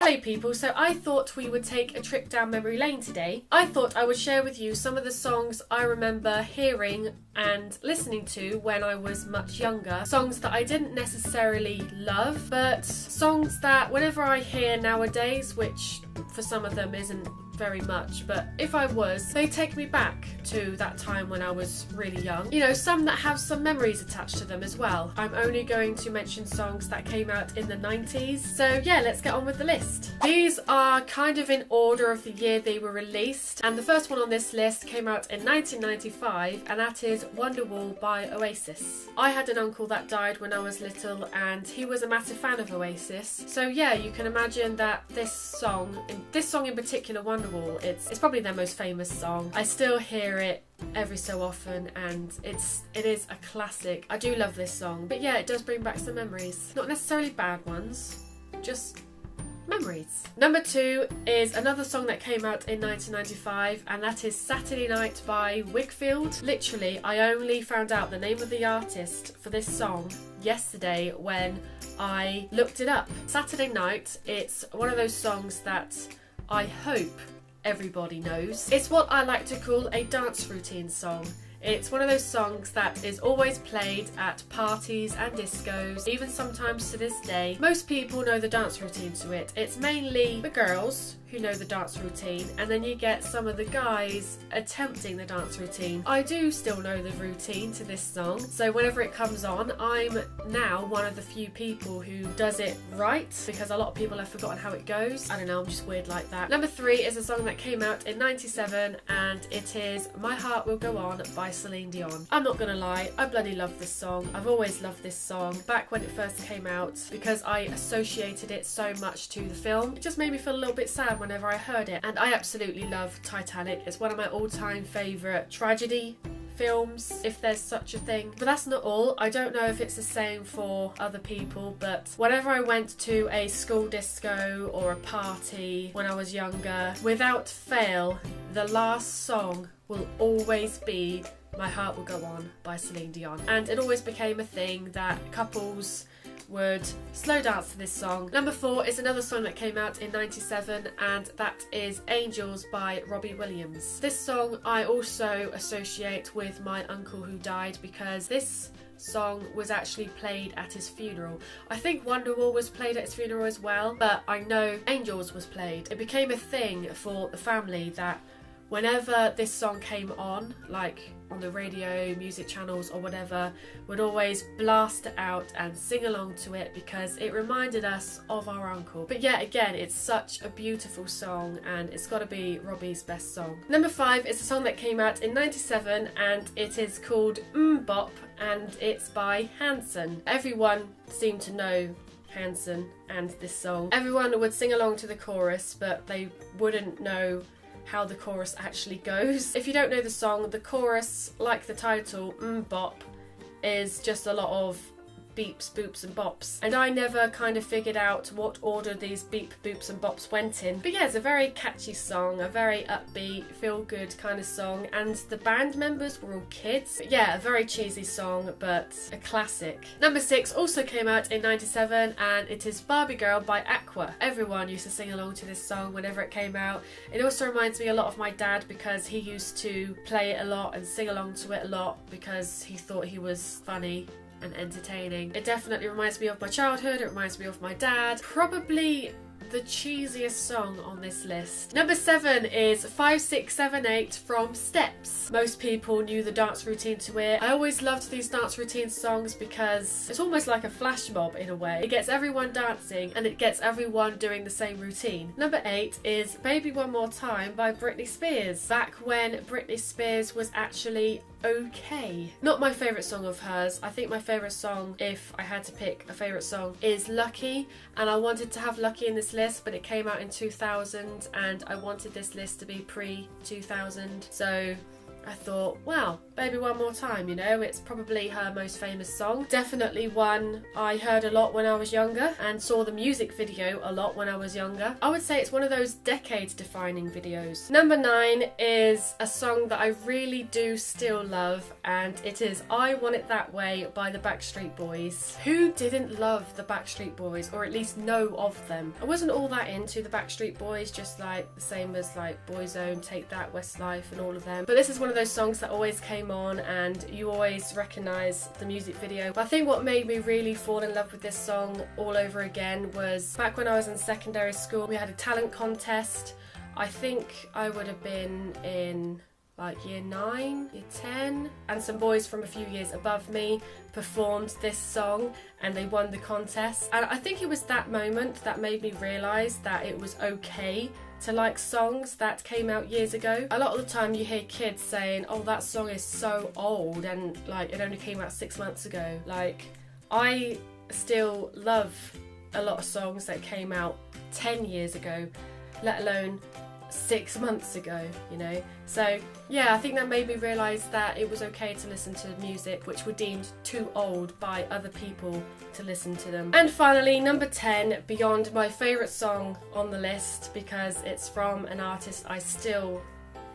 Hey people, so I thought we would take a trip down memory lane today. I thought I would share with you some of the songs I remember hearing and listening to when I was much younger. Songs that I didn't necessarily love, but songs that whenever I hear nowadays, which for some of them isn't very much, but if I was, they take me back to that time when I was really young. You know, some that have some memories attached to them as well. I'm only going to mention songs that came out in the 90s. So yeah, let's get on with the list. These are kind of in order of the year they were released, and the first one on this list came out in 1995, and that is Wonderwall by Oasis. I had an uncle that died when I was little, and he was a massive fan of Oasis. So yeah, you can imagine that this song in particular, Wonderwall, it's probably their most famous song. I still hear it every so often, and it is a classic. I do love this song, but yeah, it does bring back some memories. Not necessarily bad ones, just memories. Number 2 is another song that came out in 1995, and that is Saturday Night by Whigfield. Literally, I only found out the name of the artist for this song yesterday when I looked it up. Saturday Night, it's one of those songs that I hope everybody knows. It's what I like to call a dance routine song. It's one of those songs that is always played at parties and discos, even sometimes to this day. Most people know the dance routine to it. It's mainly the girls who know the dance routine, and then you get some of the guys attempting the dance routine. I do still know the routine to this song, so whenever it comes on, I'm now one of the few people who does it right, because a lot of people have forgotten how it goes. I don't know, I'm just weird like that. Number 3 is a song that came out in 97, and it is My Heart Will Go On by Celine Dion. I'm not gonna lie, I bloody love this song. I've always loved this song back when it first came out, because I associated it so much to the film. It just made me feel a little bit sad whenever I heard it, and I absolutely love Titanic. It's one of my all-time favourite tragedy films, if there's such a thing. But that's not all. I don't know if it's the same for other people, but whenever I went to a school disco or a party when I was younger, without fail, the last song will always be My Heart Will Go On by Celine Dion. And it always became a thing that couples would slow dance to this song. Number 4 is another song that came out in 97, and that is Angels by Robbie Williams. This song I also associate with my uncle who died, because this song was actually played at his funeral. I think Wonderwall was played at his funeral as well, but I know Angels was played. It became a thing for the family that whenever this song came on, like on the radio, music channels or whatever, would always blast it out and sing along to it, because it reminded us of our uncle. But yeah, again, it's such a beautiful song, and it's got to be Robbie's best song. Number 5 is a song that came out in 97, and it is called Bop, and it's by Hanson. Everyone seemed to know Hanson and this song. Everyone would sing along to the chorus, but they wouldn't know how the chorus actually goes. If you don't know the song, the chorus, like the title, Bop, is just a lot of beeps, boops and bops, and I never kind of figured out what order these beep, boops and bops went in. But yeah, it's a very catchy song, a very upbeat, feel-good kind of song, and the band members were all kids. But yeah, a very cheesy song, but a classic. Number 6 also came out in 97, and it is Barbie Girl by Aqua. Everyone used to sing along to this song whenever it came out. It also reminds me a lot of my dad, because he used to play it a lot and sing along to it a lot, because he thought he was funny and entertaining. It definitely reminds me of my childhood, it reminds me of my dad. Probably the cheesiest song on this list. Number 7 is 5678 from Steps. Most people knew the dance routine to it. I always loved these dance routine songs because it's almost like a flash mob in a way. It gets everyone dancing, and it gets everyone doing the same routine. Number 8 is Baby One More Time by Britney Spears. Back when Britney Spears was actually okay. Not my favourite song of hers. I think my favourite song, if I had to pick a favourite song, is Lucky, and I wanted to have Lucky in this list, but it came out in 2000, and I wanted this list to be pre-2000, so I thought, well, Baby One More Time, you know, it's probably her most famous song. Definitely one I heard a lot when I was younger and saw the music video a lot when I was younger. I would say it's one of those decade-defining videos. Number 9 is a song that I really do still love, and it is I Want It That Way by the Backstreet Boys. Who didn't love the Backstreet Boys, or at least know of them? I wasn't all that into the Backstreet Boys, just like the same as like Boyzone, Take That, Westlife and all of them. But this is one of those songs that always came on and you always recognise the music video. But I think what made me really fall in love with this song all over again was back when I was in secondary school. We had a talent contest. I think I would have been in like year 9, year 10, and some boys from a few years above me performed this song and they won the contest. And I think it was that moment that made me realise that it was okay to like songs that came out years ago. A lot of the time you hear kids saying, oh, that song is so old and like it only came out 6 months ago. Like, I still love a lot of songs that came out 10 years ago, let alone 6 months ago, you know. So yeah, I think that made me realise that it was okay to listen to music which were deemed too old by other people to listen to them. And finally, number 10, beyond my favourite song on the list, because it's from an artist I still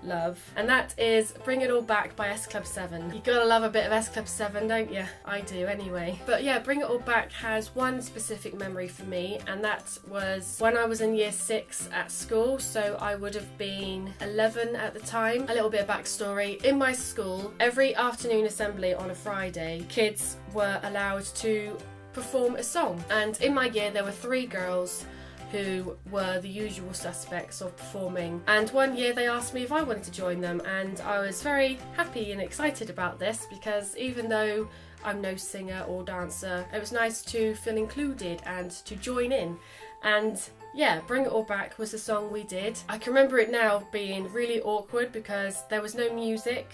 love, and that is Bring It All Back by S Club 7. You gotta love a bit of S Club 7, don't you? I do anyway. But yeah, Bring It All Back has one specific memory for me, and that was when I was in year 6 at school, so I would have been 11 at the time. A little bit of backstory. In my school, every afternoon assembly on a Friday, kids were allowed to perform a song, and in my year there were 3 girls who were the usual suspects of performing, and one year they asked me if I wanted to join them, and I was very happy and excited about this because even though I'm no singer or dancer, it was nice to feel included and to join in. And yeah, Bring It All Back was the song we did. I can remember it now being really awkward because there was no music.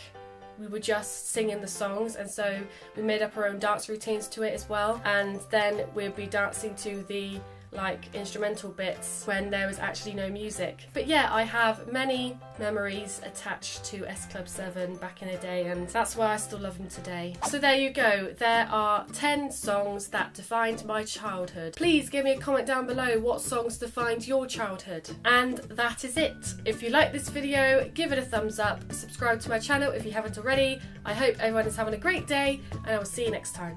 We were just singing the songs, and so we made up our own dance routines to it as well, and then we'd be dancing to the like instrumental bits when there was actually no music. But yeah, I have many memories attached to S Club 7 back in the day, and that's why I still love them today. So there you go, there are 10 songs that defined my childhood. Please give me a comment down below what songs defined your childhood. And that is it. If you like this video, give it a thumbs up, subscribe to my channel if you haven't already. I hope everyone is having a great day, and I will see you next time.